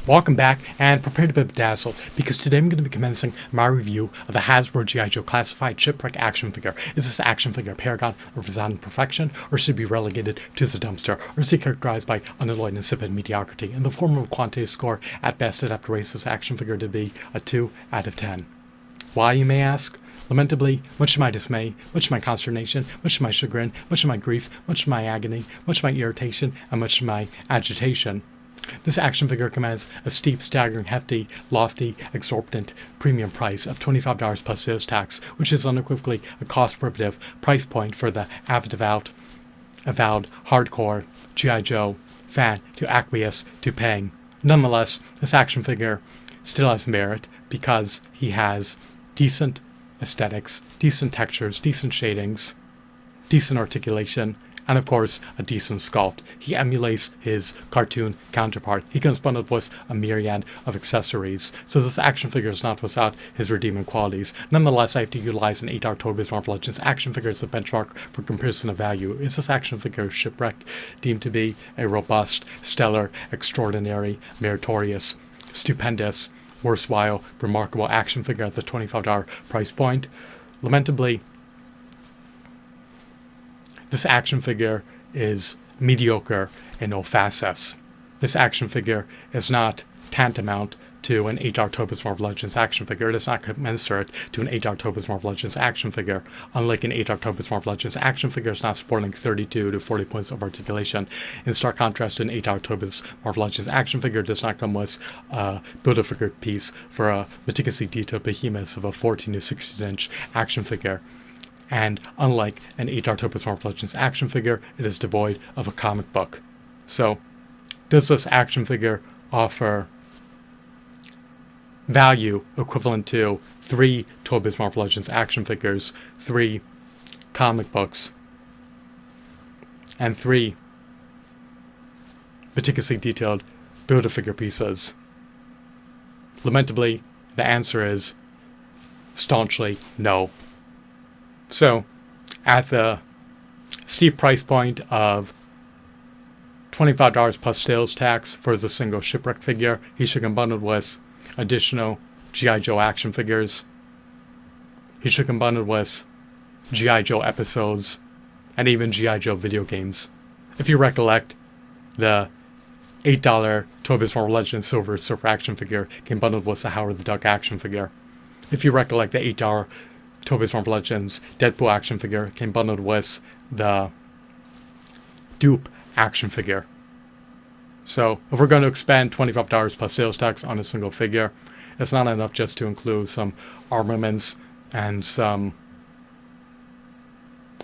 Welcome back, and prepare to be bedazzled, because today I'm going to be commencing my review of the Hasbro G.I. Joe Classified Shipwreck action figure. Is this action figure a paragon of resounding perfection, or should it be relegated to the dumpster, or is it characterized by unalloyed and insipid mediocrity? In the form of a quantitative score, at best I'd have to raise this action figure to be a 2 out of 10. Why, you may ask? Lamentably, much to my dismay, much to my consternation, much to my chagrin, much to my grief, much to my agony, much to my irritation, and much to my agitation, this action figure commands a steep, staggering, hefty, lofty, exorbitant premium price of $25 plus sales tax, which is unequivocally a cost-prohibitive price point for the avowed hardcore G.I. Joe fan to acquiesce to paying. Nonetheless, this action figure still has merit because he has decent aesthetics, decent textures, decent shadings, decent articulation, and of course, a decent sculpt. He emulates his cartoon counterpart. He comes bundled with a myriad of accessories, so this action figure is not without his redeeming qualities. Nonetheless, I have to utilize an 8-hour Toby's Marvel Legends action figure as a benchmark for comparison of value. Is this action figure Shipwreck deemed to be a robust, stellar, extraordinary, meritorious, stupendous, worthwhile, remarkable action figure at the $25 price point? Lamentably, this action figure is mediocre in all facets. This action figure is not tantamount to an 8-hour Toby's Marvel Legends action figure. It is not commensurate to an 8-hour Toby's Marvel Legends action figure. Unlike an 8-hour Toby's Marvel Legends action figure, it's not sporting 32 to 40 points of articulation. In stark contrast to an 8-hour Toby's Marvel Legends action figure, it does not come with a Build-A-Figure piece for a meticulously detailed behemoth of a 14 to 16-inch action figure. And unlike an 8-hour Toby's Marvel Legends action figure, it is devoid of a comic book. So, does this action figure offer value equivalent to 3 Toby's Marvel Legends action figures, 3 comic books, and 3 meticulously detailed Build-A-Figure pieces? Lamentably, the answer is staunchly no. So, at the steep price point of $25 plus sales tax for the single Shipwreck figure, he should come bundled with additional G.I. Joe action figures. He should come bundled with G.I. Joe episodes, and even G.I. Joe video games. If you recollect, the $8 Toby's Marvel Legends Silver Surfer action figure came bundled with the Howard the Duck action figure. If you recollect, the $8 Toby's Marvel Legends Deadpool action figure came bundled with the Dupe action figure. So, if we're going to expend $25 plus sales tax on a single figure, it's not enough just to include some armaments and some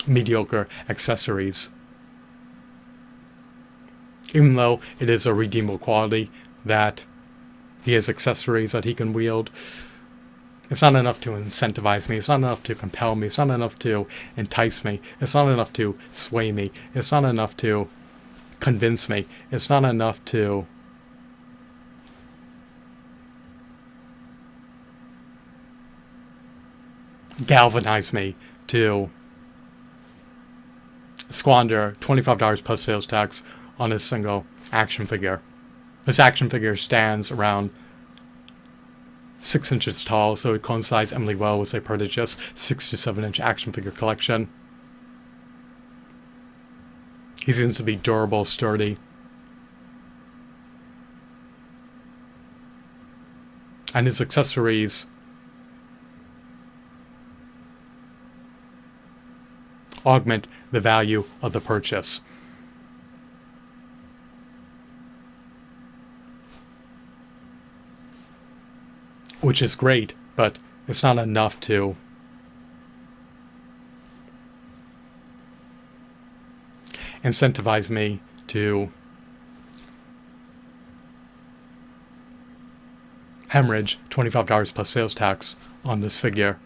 mediocre accessories. Even though it is a redeemable quality that he has accessories that he can wield, it's not enough to incentivize me, it's not enough to compel me, it's not enough to entice me, it's not enough to sway me, it's not enough to convince me, it's not enough to galvanize me to squander $25 plus sales tax on a single action figure. This action figure stands around 6 inches tall, so it coincides eminently well with a prodigious 6 to 7 inch action figure collection. He seems to be durable, sturdy, and his accessories augment the value of the purchase. Which is great, but it's not enough to incentivize me to hemorrhage $25 plus sales tax on this figure.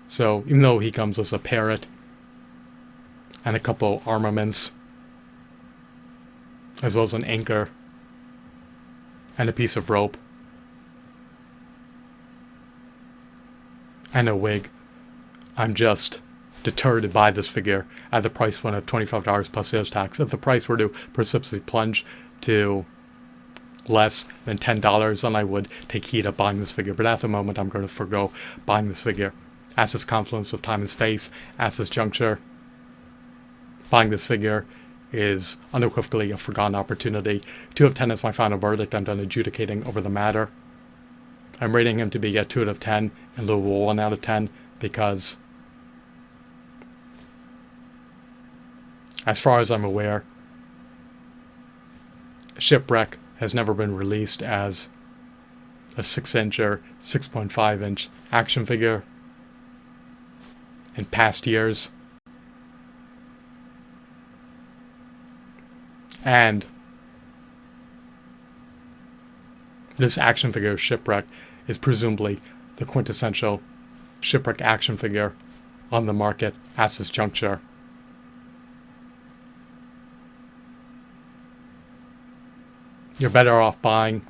So, even though he comes with a parrot and a couple armaments, as well as an anchor and a piece of rope, and a wig, I'm just deterred to buy this figure at the price point of $25 plus sales tax. If the price were to precipitously plunge to less than $10, then I would take heed of buying this figure. But at the moment, I'm going to forego buying this figure. At this confluence of time and space, at this juncture, buying this figure is unequivocally a forgotten opportunity. 2 of 10 is my final verdict. I'm done adjudicating over the matter. I'm rating him to be a 2 out of 10 in lieu of a 1 out of 10 because, as far as I'm aware, Shipwreck has never been released as a 6-inch or 6.5-inch action figure in past years. And this action figure, Shipwreck, is presumably the quintessential Shipwreck action figure on the market at this juncture. You're better off buying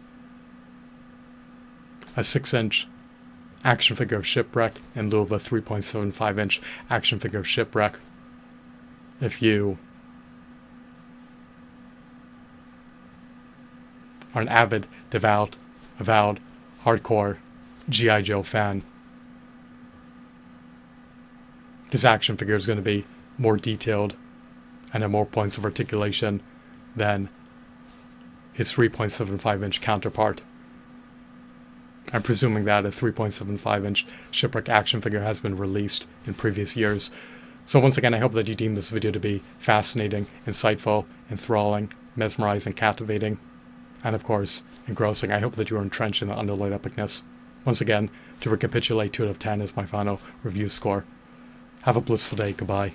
a 6-inch action figure of Shipwreck in lieu of a 3.75-inch action figure of Shipwreck if you are an avid, avowed, hardcore G.I. Joe fan. This action figure is going to be more detailed and have more points of articulation than his 3.75-inch counterpart. I'm presuming that a 3.75-inch Shipwreck action figure has been released in previous years. So once again, I hope that you deem this video to be fascinating, insightful, enthralling, mesmerizing, captivating, and of course, engrossing. I hope that you are entrenched in the underlaid epicness. Once again, to recapitulate, 2 out of 10 is my final review score. Have a blissful day. Goodbye.